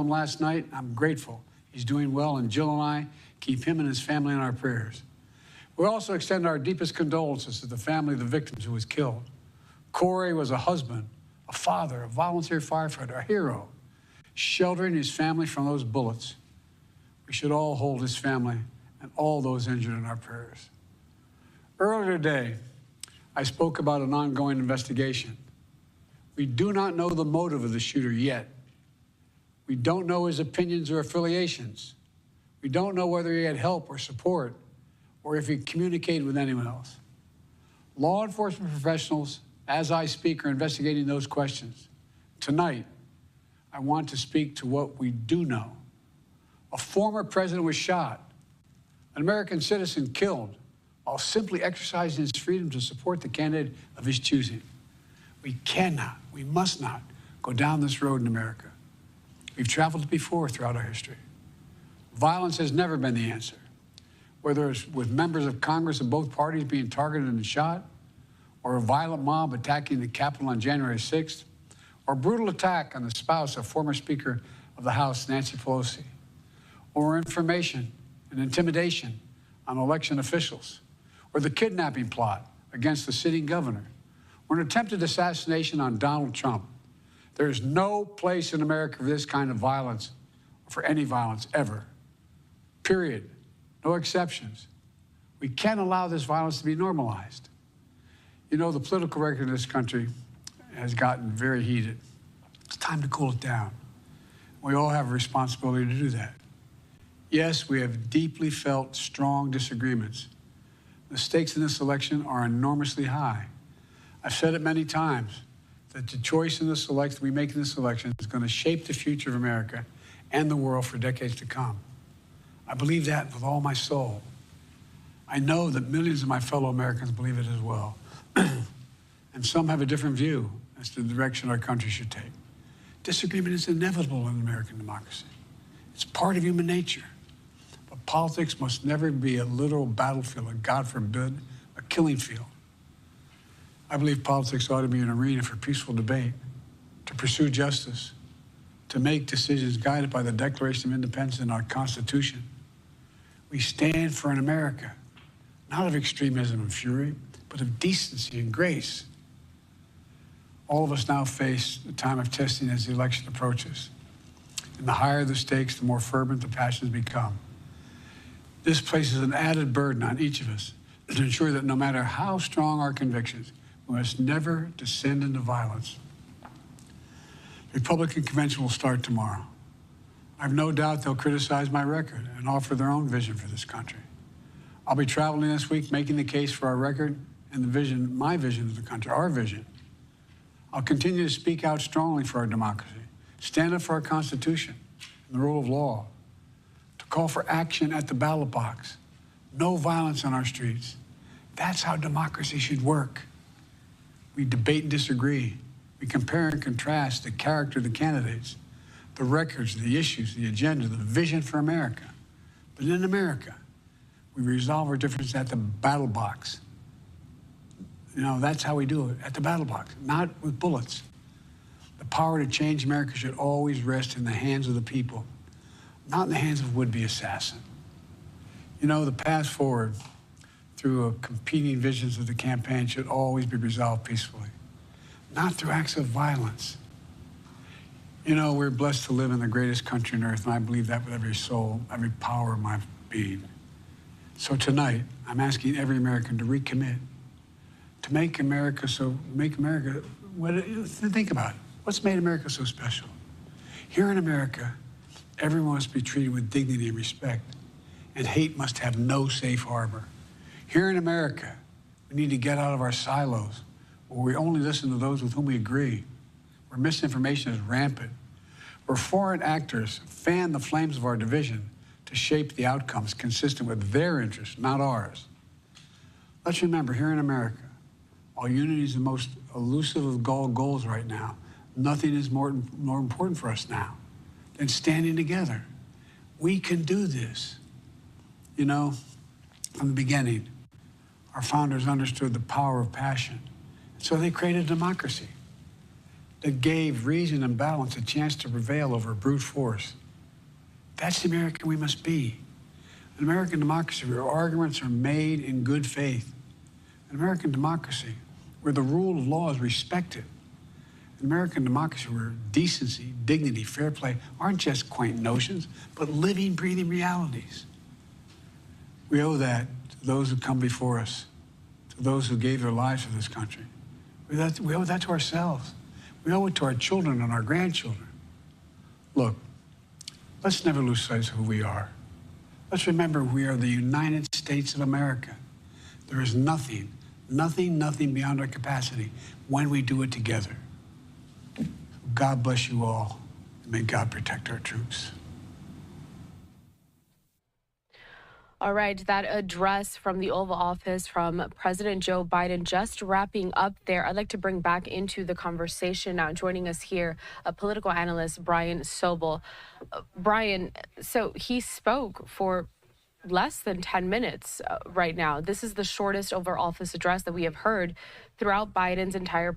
him last night. I'm grateful. He's doing well, and Jill and I keep him and his family in our prayers. We also extend our deepest condolences to the family of the victims who was killed. Corey was a husband, a father, a volunteer firefighter, a hero, sheltering his family from those bullets. We should all hold his family and all those injured in our prayers. Earlier today, I spoke about an ongoing investigation. We do not know the motive of the shooter yet. We don't know his opinions or affiliations. We don't know whether he had help or support or if he communicated with anyone else. Law enforcement professionals, as I speak, are investigating those questions. Tonight, I want to speak to what we do know. A former president was shot, an American citizen killed, while simply exercising his freedom to support the candidate of his choosing. We cannot, we must not go down this road in America. We've traveled before throughout our history. Violence has never been the answer. Whether it's with members of Congress of both parties being targeted and shot, or a violent mob attacking the Capitol on January 6th, or a brutal attack on the spouse of former Speaker of the House, Nancy Pelosi, or information and intimidation on election officials, or the kidnapping plot against the sitting governor, or an attempted assassination on Donald Trump. There is no place in America for this kind of violence, or for any violence ever. Period. No exceptions. We can't allow this violence to be normalized. You know, the political record in this country has gotten very heated. It's time to cool it down. We all have a responsibility to do that. Yes, we have deeply felt strong disagreements. The stakes in this election are enormously high. I've said it many times that the choice in this election we make in this election is going to shape the future of America and the world for decades to come. I believe that with all my soul. I know that millions of my fellow Americans believe it as well. And some have a different view as to the direction our country should take. Disagreement is inevitable in American democracy. It's part of human nature. But politics must never be a literal battlefield, or God forbid, a killing field. I believe politics ought to be an arena for peaceful debate, to pursue justice, to make decisions guided by the Declaration of Independence and our Constitution. We stand for an America, not of extremism and fury, but of decency and grace. All of us now face the time of testing as the election approaches. And the higher the stakes, the more fervent the passions become. This places an added burden on each of us to ensure that no matter how strong our convictions, we must never descend into violence. The Republican convention will start tomorrow. I have no doubt they'll criticize my record and offer their own vision for this country. I'll be traveling this week making the case for our record and the vision, my vision of the country, our vision. I'll continue to speak out strongly for our democracy, stand up for our Constitution and the rule of law, to call for action at the ballot box, no violence on our streets. That's how democracy should work. We debate and disagree. We compare and contrast the character of the candidates, the records, the issues, the agenda, the vision for America. But in America, we resolve our differences at the battle box. You know, that's how we do it, at the battle box, not with bullets. The power to change America should always rest in the hands of the people, not in the hands of would-be assassin. You know, the path forward through competing visions of the campaign should always be resolved peacefully, not through acts of violence. You know, we're blessed to live in the greatest country on earth, and I believe that with every soul, every power of my being. So tonight, I'm asking every American to recommit, to make America, think about it. What's made America so special? Here in America, everyone must be treated with dignity and respect, and hate must have no safe harbor. Here in America, we need to get out of our silos, where we only listen to those with whom we agree, where misinformation is rampant, where foreign actors fan the flames of our division to shape the outcomes consistent with their interests, not ours. Let's remember, here in America, while unity is the most elusive of goals right now, nothing is more important for us now than standing together. We can do this. You know, from the beginning, our founders understood the power of passion. So they created democracy. that gave reason and balance a chance to prevail over brute force. That's the American we must be. An American democracy where arguments are made in good faith. An American democracy where the rule of law is respected. An American democracy where decency, dignity, fair play aren't just quaint notions, but living, breathing realities. We owe that to those who come before us, to those who gave their lives for this country. We owe that to ourselves. We owe it to our children and our grandchildren. Look, let's never lose sight of who we are. Let's remember we are the United States of America. There is nothing beyond our capacity when we do it together. God bless you all, and may God protect our troops. All right, that address from the Oval Office from President Joe Biden just wrapping up there. I'd like to bring back into the conversation now, joining us here, a political analyst, Brian Sobel. Brian, so he spoke for less than 10 minutes right now. This is the shortest Oval Office address that we have heard throughout Biden's entire